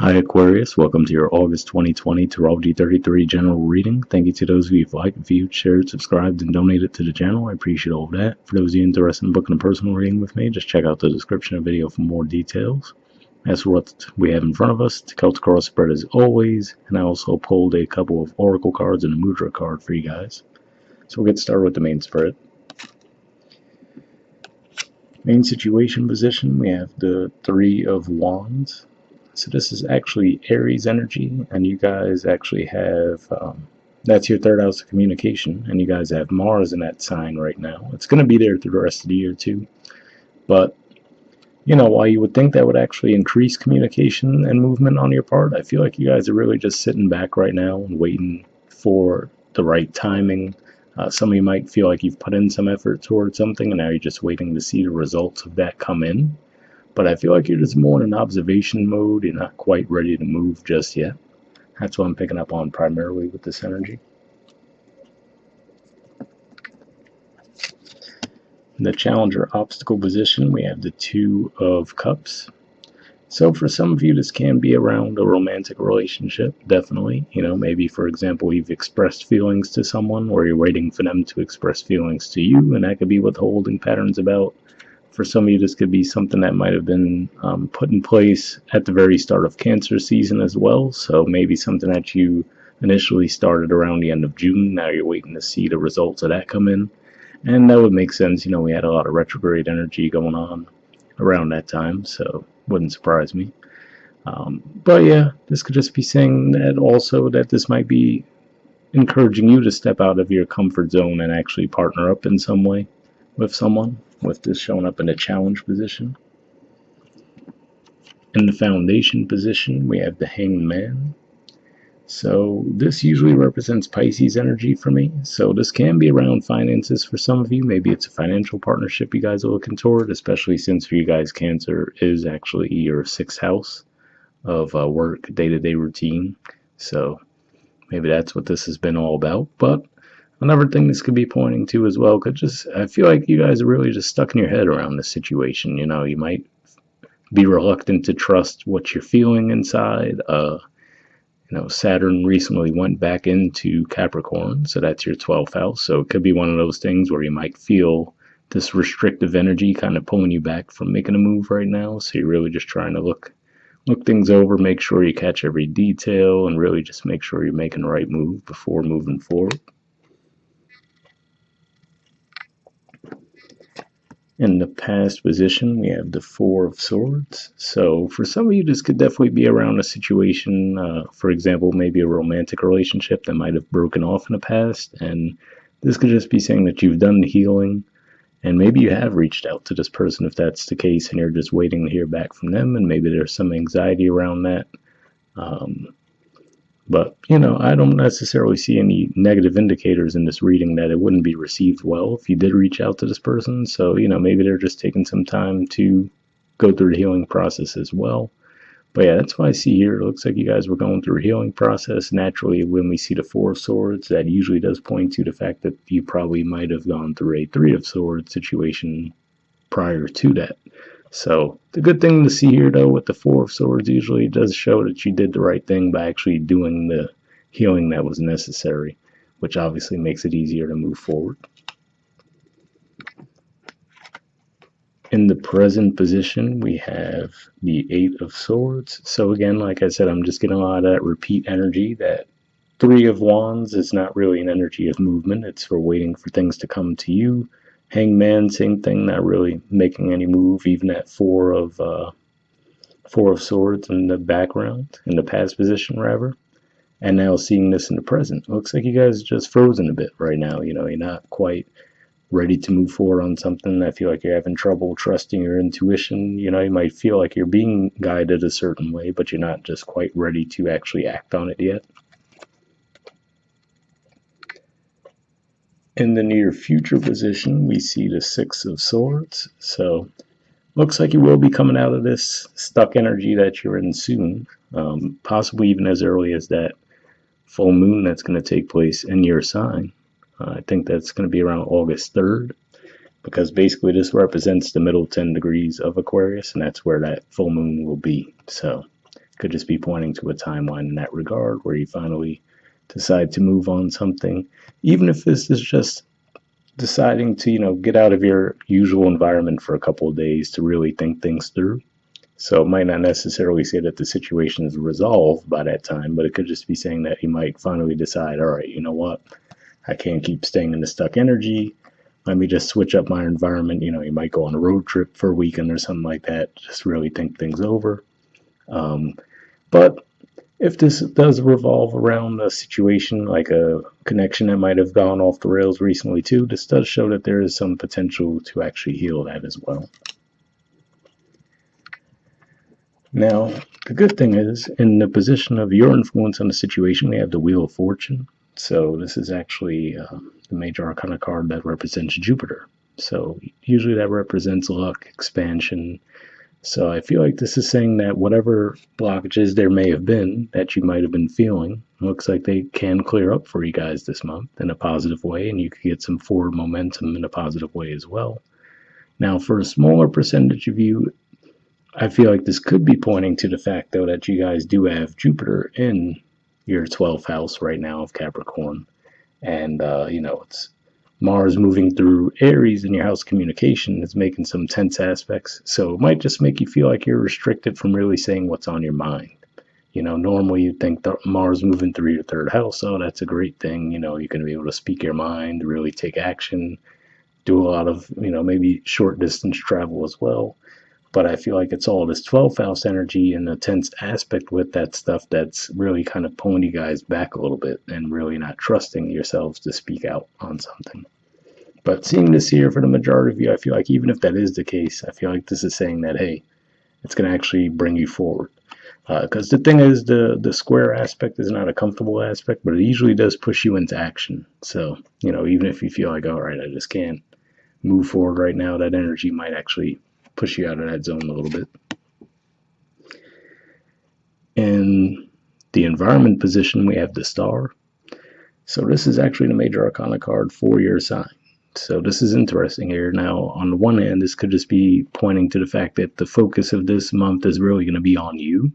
Hi Aquarius, welcome to your August 2020 Astrology 33 general reading. Thank you to those of you who've liked, viewed, shared, subscribed, and donated to the channel. I appreciate all of that. For those of you interested in booking a personal reading with me, just check out the description of the video for more details. As for what we have in front of us, the Celtic Cross spread as always, and I also pulled a couple of Oracle cards and a Mudra card for you guys. So we'll get started with the main spread. Main situation position, we have the Three of Wands. So this is actually Aries energy, and you guys actually have, that's your third house of communication, and you guys have Mars in that sign right now. It's going to be there through the rest of the year too. But, you know, while you would think that would actually increase communication and movement on your part, I feel like you guys are really just sitting back right now and waiting for the right timing. Some of you might feel like you've put in some effort towards something, and now you're just waiting to see the results of that come in. But I feel like you're just more in an observation mode. You're not quite ready to move just yet. That's what I'm picking up on primarily with this energy. In the challenger obstacle position, we have the Two of Cups. So for some of you, this can be around a romantic relationship, definitely. You know, maybe, for example, you've expressed feelings to someone, or you're waiting for them to express feelings to you, and that could be what the holding pattern's about. For some of you, this could be something that might have been put in place at the very start of Cancer season as well. So maybe something that you initially started around the end of June. Now you're waiting to see the results of that come in. And that would make sense. You know, we had a lot of retrograde energy going on around that time, so wouldn't surprise me. But yeah, this could just be saying that also that this might be encouraging you to step out of your comfort zone and actually partner up in some way with someone, with this showing up in a challenge position. In the foundation position, we have the Hanged Man. So this usually represents Pisces energy for me. So this can be around finances for some of you. Maybe it's a financial partnership you guys are looking toward, especially since for you guys, Cancer is actually your sixth house of work, day-to-day routine. So maybe that's what this has been all about. But another thing this could be pointing to as well, I feel like you guys are really just stuck in your head around this situation. You know, you might be reluctant to trust what you're feeling inside. You know, Saturn recently went back into Capricorn, so that's your 12th house. So it could be one of those things where you might feel this restrictive energy kind of pulling you back from making a move right now. So you're really just trying to look things over, make sure you catch every detail, and really just make sure you're making the right move before moving forward. In the past position, we have the Four of Swords. So for some of you, this could definitely be around a situation, for example, maybe a romantic relationship that might have broken off in the past. And this could just be saying that you've done the healing, and maybe you have reached out to this person if that's the case, and you're just waiting to hear back from them, and maybe there's some anxiety around that. But, you know, I don't necessarily see any negative indicators in this reading that it wouldn't be received well if you did reach out to this person. So, you know, maybe they're just taking some time to go through the healing process as well. But yeah, that's what I see here. It looks like you guys were going through a healing process. Naturally, when we see the Four of Swords, that usually does point to the fact that you probably might have gone through a Three of Swords situation prior to that. So the good thing to see here, though, with the Four of Swords, usually does show that you did the right thing by actually doing the healing that was necessary, which obviously makes it easier to move forward. In the present position, we have the Eight of Swords. So again, like I said, I'm just getting a lot of that repeat energy. That Three of Wands is not really an energy of movement. It's for waiting for things to come to you. Hanged Man, same thing, not really making any move. Even that Four of Swords in the background, in the past position, rather. And now seeing this in the present, looks like you guys are just frozen a bit right now. You know, you're not quite ready to move forward on something. I feel like you're having trouble trusting your intuition. You know, you might feel like you're being guided a certain way, but you're not just quite ready to actually act on it yet. In the near future position, we see the Six of Swords. So looks like you will be coming out of this stuck energy that you're in soon, possibly even as early as that full moon that's going to take place in your sign. I think that's going to be around August 3rd, because basically this represents the middle 10 degrees of Aquarius, and that's where that full moon will be. So Could just be pointing to a timeline in that regard where you finally decide to move on something. Even if this is just deciding to, get out of your usual environment for a couple of days to really think things through. So it might not necessarily say that the situation is resolved by that time, but it could just be saying that you might finally decide, all right, you know what? I can't keep staying in the stuck energy. Let me just switch up my environment. You might go on a road trip for a weekend or something like that. Just really think things over. But if this does revolve around a situation like a connection that might have gone off the rails recently too, this does show that there is some potential to actually heal that as well. Now, the good thing is, in the position of your influence on the situation, we have the Wheel of Fortune. So this is actually the major arcana card that represents Jupiter. So usually that represents luck, expansion. So I feel like this is saying that whatever blockages there may have been that you might have been feeling, looks like they can clear up for you guys this month in a positive way, and you could get some forward momentum in a positive way as well. Now, for a smaller percentage of you, I feel like this could be pointing to the fact, though, that you guys do have Jupiter in your 12th house right now of Capricorn. And, it's Mars moving through Aries in your house communication is making some tense aspects. So it might just make you feel like you're restricted from really saying what's on your mind. Normally you'd think that Mars moving through your third house, oh, that's a great thing. You're going to be able to speak your mind, really take action, do a lot of, maybe short distance travel as well. But I feel like it's all this 12th house energy and the tense aspect with that stuff that's really kind of pulling you guys back a little bit and really not trusting yourselves to speak out on something. But seeing this here for the majority of you, I feel like even if that is the case, I feel like this is saying that, hey, it's going to actually bring you forward. Because the thing is, the square aspect is not a comfortable aspect, but it usually does push you into action. So, even if you feel like, all right, I just can't move forward right now, that energy might actually push you out of that zone a little bit. In the environment position, we have the Star. So this is actually the major arcana card for your sign. So this is interesting here. Now, on the one hand, this could just be pointing to the fact that the focus of this month is really going to be on you.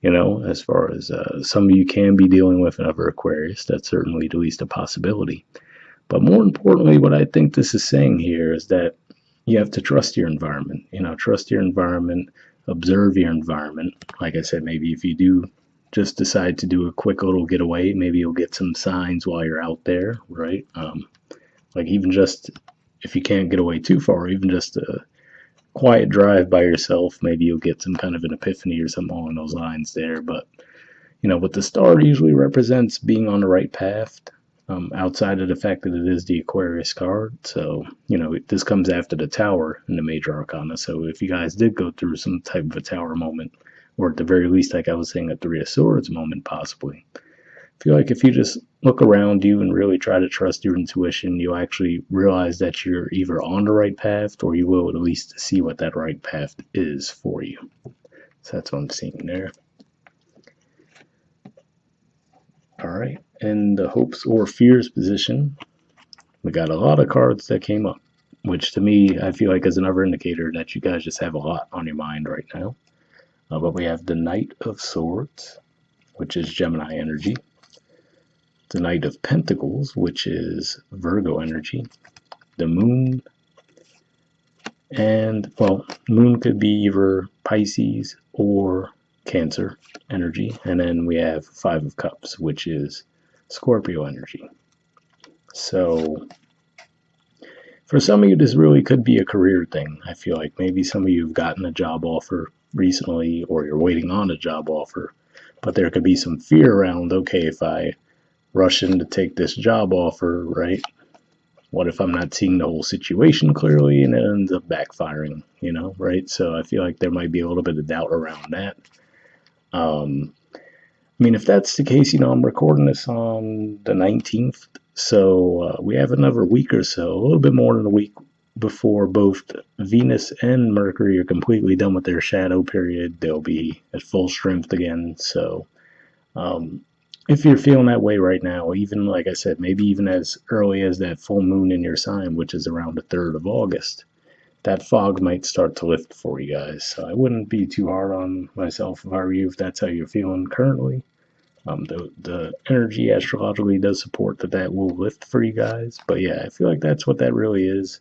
As far as some of you can be dealing with another Aquarius. That's certainly at least a possibility. But more importantly, what I think this is saying here is that you have to trust your environment. Trust your environment, observe your environment. Like I said, maybe if you do just decide to do a quick little getaway, maybe you'll get some signs while you're out there, right? Like even just if you can't get away too far, even just a quiet drive by yourself, maybe you'll get some kind of an epiphany or something along those lines there. But what the Star usually represents being on the right path. Outside of the fact that it is the Aquarius card. So, this comes after the Tower in the major arcana. So if you guys did go through some type of a Tower moment, or at the very least, like I was saying, a Three of Swords moment possibly, I feel like if you just look around you and really try to trust your intuition, you'll actually realize that you're either on the right path, or you will at least see what that right path is for you. So that's what I'm seeing there. All right, in the hopes or fears position, we got a lot of cards that came up, which to me, I feel like is another indicator that you guys just have a lot on your mind right now. But we have the Knight of Swords, which is Gemini energy. The Knight of Pentacles, which is Virgo energy. The Moon, and, well, Moon could be either Pisces or Cancer energy. And then we have Five of Cups, which is Scorpio energy. So for some of you, this really could be a career thing. I feel like maybe some of you have gotten a job offer recently, or you're waiting on a job offer, but there could be some fear around, okay, if I rush in to take this job offer, right, what if I'm not seeing the whole situation clearly and it ends up backfiring, right? So I feel like there might be a little bit of doubt around that. If that's the case, I'm recording this on the 19th, so we have another week or so, a little bit more than a week before both Venus and Mercury are completely done with their shadow period. They'll be at full strength again. So if you're feeling that way right now, even like I said, maybe even as early as that full moon in your sign, which is around the 3rd of August, that fog might start to lift for you guys. So I wouldn't be too hard on myself if I were you, if that's how you're feeling currently. The energy astrologically does support that will lift for you guys. But yeah, I feel like that's what that really is.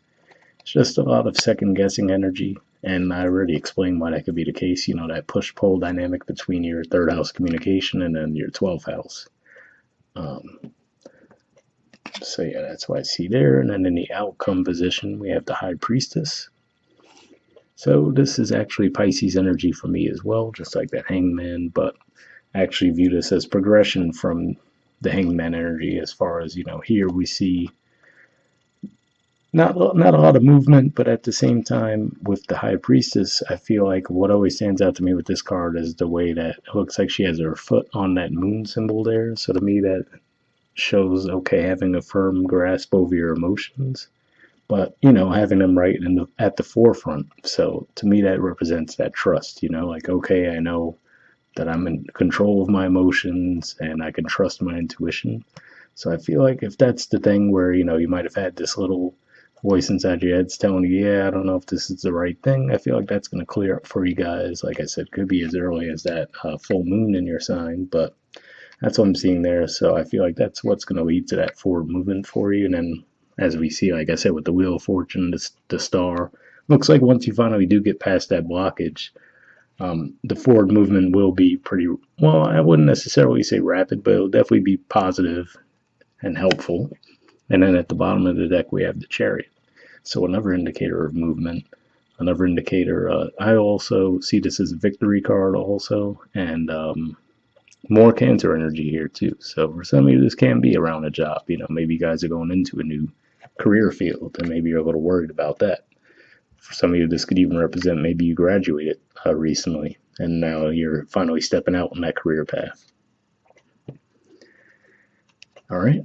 It's just a lot of second guessing energy. And I already explained why that could be the case. You know, that push pull dynamic between your third house communication and then your 12th house. Um, so yeah, that's why I see there. And then in the outcome position, we have the High Priestess. So this is actually Pisces energy for me as well, just like that Hangman, but I actually view this as progression from the Hangman energy. As far as, you know, here we see not a lot of movement, but at the same time with the High Priestess, I feel like what always stands out to me with this card is the way that it looks like she has her foot on that moon symbol there. So to me that shows, okay, having a firm grasp over your emotions, but you know, having them right at the forefront. So to me that represents that trust, you know, like, okay, I know that I'm in control of my emotions and I can trust my intuition. So I feel like if that's the thing where, you know, you might have had this little voice inside your head's telling you, yeah, I don't know if this is the right thing, I feel like that's going to clear up for you guys. Like I said, could be as early as that full moon in your sign, but that's what I'm seeing there. So I feel like that's what's going to lead to that forward movement for you. And then, as we see, like I said, with the Wheel of Fortune, the star, looks like once you finally do get past that blockage, the forward movement will be pretty, well, I wouldn't necessarily say rapid, but it'll definitely be positive and helpful. And then at the bottom of the deck, we have the Chariot. So another indicator of movement, another indicator. I also see this as a victory card also, and more Cancer energy here too. So for some of you, this can be around a job. You know, maybe you guys are going into a new career field, and maybe you're a little worried about that. For some of you, this could even represent maybe you graduated recently, and now you're finally stepping out on that career path. All right.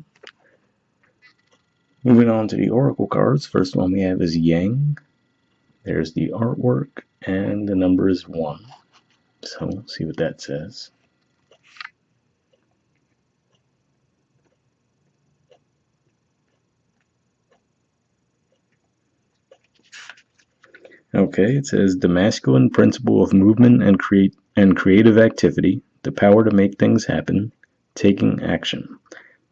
Moving on to the Oracle cards. First one we have is Yang. There's the artwork, and the number is 1. So let's see what that says. Okay, it says the masculine principle of movement and creative activity, the power to make things happen, taking action.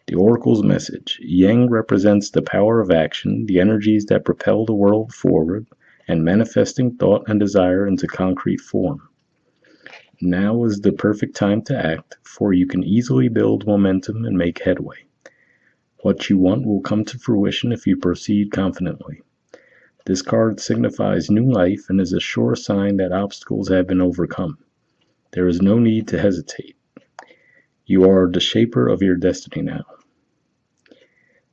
The Oracle's message. Yang represents the power of action, the energies that propel the world forward, and manifesting thought and desire into concrete form. Now is the perfect time to act, for you can easily build momentum and make headway. What you want will come to fruition if you proceed confidently. This card signifies new life and is a sure sign that obstacles have been overcome. There is no need to hesitate. You are the shaper of your destiny now.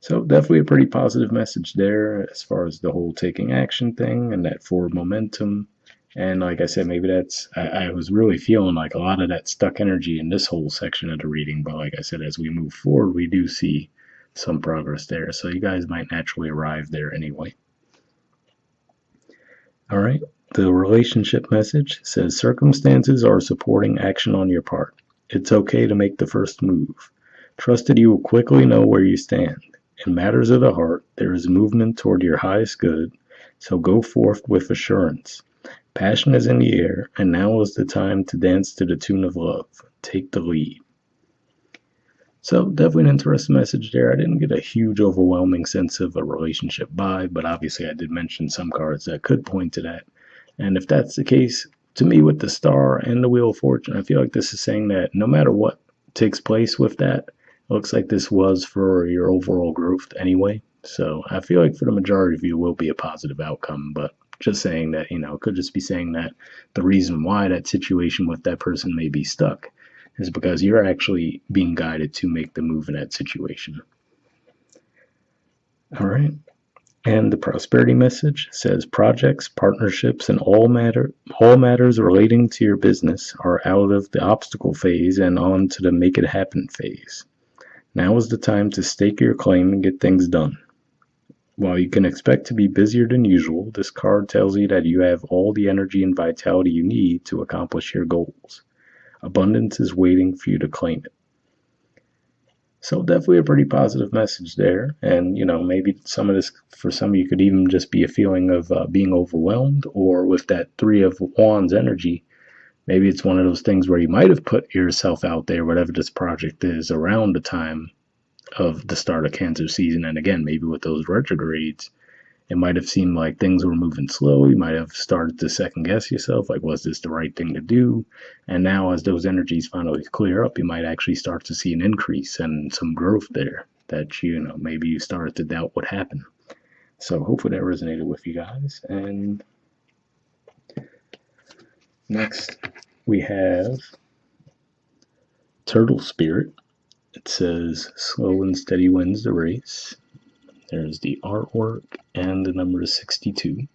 So definitely a pretty positive message there as far as the whole taking action thing and that forward momentum. And like I said, maybe I was really feeling like a lot of that stuck energy in this whole section of the reading. But like I said, as we move forward, we do see some progress there. So you guys might naturally arrive there anyway. All right. The relationship message says circumstances are supporting action on your part. It's okay to make the first move. Trust that you will quickly know where you stand. In matters of the heart, there is movement toward your highest good, so go forth with assurance. Passion is in the air, and now is the time to dance to the tune of love. Take the lead. So definitely an interesting message there. I didn't get a huge, overwhelming sense of a relationship vibe, but obviously I did mention some cards that could point to that. And if that's the case, to me with the Star and the Wheel of Fortune, I feel like this is saying that no matter what takes place with that, it looks like this was for your overall growth anyway. So I feel like for the majority of you, it will be a positive outcome, but just saying that, you know, it could just be saying that the reason why that situation with that person may be stuck is because you're actually being guided to make the move in that situation. All right. And the prosperity message says projects, partnerships, and all matters relating to your business are out of the obstacle phase and on to the make it happen phase. Now is the time to stake your claim and get things done. While you can expect to be busier than usual, this card tells you that you have all the energy and vitality you need to accomplish your goals. Abundance is waiting for you to claim it. So definitely a pretty positive message there. And, maybe some of this, for some of you, could even just be a feeling of being overwhelmed, or with that Three of Wands energy, maybe it's one of those things where you might have put yourself out there, whatever this project is, around the time of the start of Cancer season. And again, maybe with those retrogrades, it might have seemed like things were moving slow. You might have started to second guess yourself, like, was this the right thing to do? And now, as those energies finally clear up, you might actually start to see an increase and some growth there that, maybe you started to doubt what happened. So hopefully that resonated with you guys. And next, we have Turtle Spirit. It says, slow and steady wins the race. There's the artwork, and the number is 62.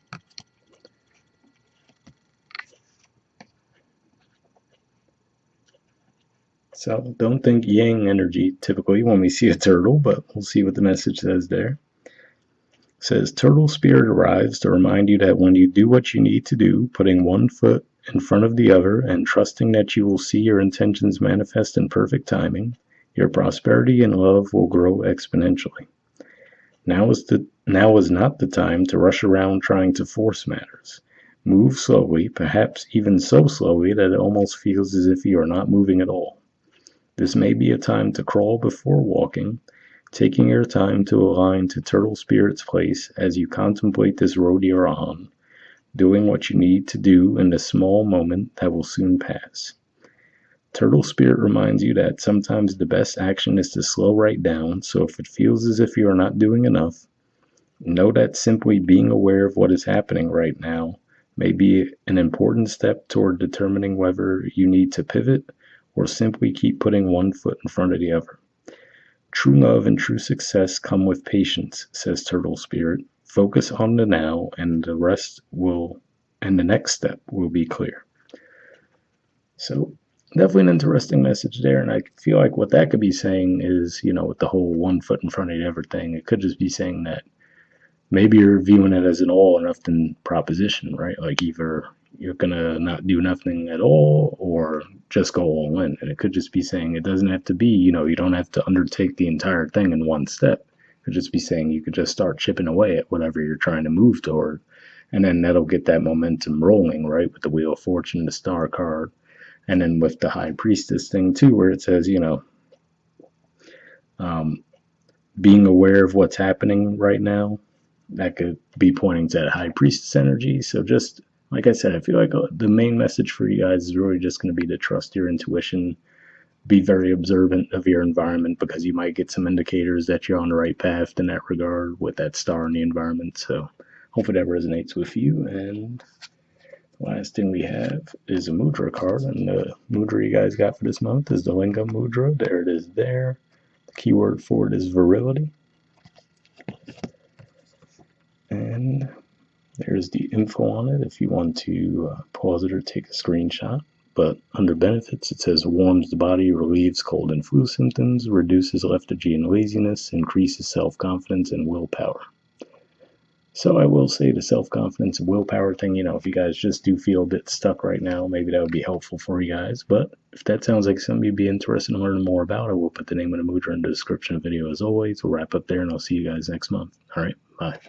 So don't think yang energy typically when we see a turtle, but we'll see what the message says there. It says, turtle spirit arrives to remind you that when you do what you need to do, putting one foot in front of the other and trusting that you will see your intentions manifest in perfect timing, your prosperity and love will grow exponentially. Now is not the time to rush around trying to force matters. Move slowly, perhaps even so slowly that it almost feels as if you are not moving at all. This may be a time to crawl before walking, taking your time to align to Turtle Spirit's place as you contemplate this road you're on, doing what you need to do in the small moment that will soon pass. Turtle Spirit reminds you that sometimes the best action is to slow right down, so if it feels as if you are not doing enough, know that simply being aware of what is happening right now may be an important step toward determining whether you need to pivot or simply keep putting one foot in front of the other. True love and true success come with patience, says Turtle Spirit. Focus on the now, and the next step will be clear. So definitely an interesting message there, and I feel like what that could be saying is, with the whole one foot in front of the other thing, it could just be saying that maybe you're viewing it as an all or nothing proposition, right? Like either you're gonna not do nothing at all or just go all in. And it could just be saying it doesn't have to be, you don't have to undertake the entire thing in one step. It could just be saying you could just start chipping away at whatever you're trying to move toward. And then that'll get that momentum rolling, right? With the Wheel of Fortune, the Star card. And then with the High Priestess thing too, where it says, being aware of what's happening right now, that could be pointing to that High Priestess energy. So just like I said, I feel like the main message for you guys is really just going to be to trust your intuition, be very observant of your environment, because you might get some indicators that you're on the right path in that regard with that star in the environment. So hopefully that resonates with you. And the last thing we have is a Mudra card, and the Mudra you guys got for this month is the Linga Mudra. There it is there. The keyword for it is virility. And there's the info on it if you want to pause it or take a screenshot. But under benefits, it says warms the body, relieves cold and flu symptoms, reduces lethargy and laziness, increases self-confidence and willpower. So I will say the self-confidence and willpower thing, if you guys just do feel a bit stuck right now, maybe that would be helpful for you guys. But if that sounds like something you'd be interested in learning more about, I will put the name of the Mudra in the description of the video as always. We'll wrap up there, and I'll see you guys next month. All right, bye.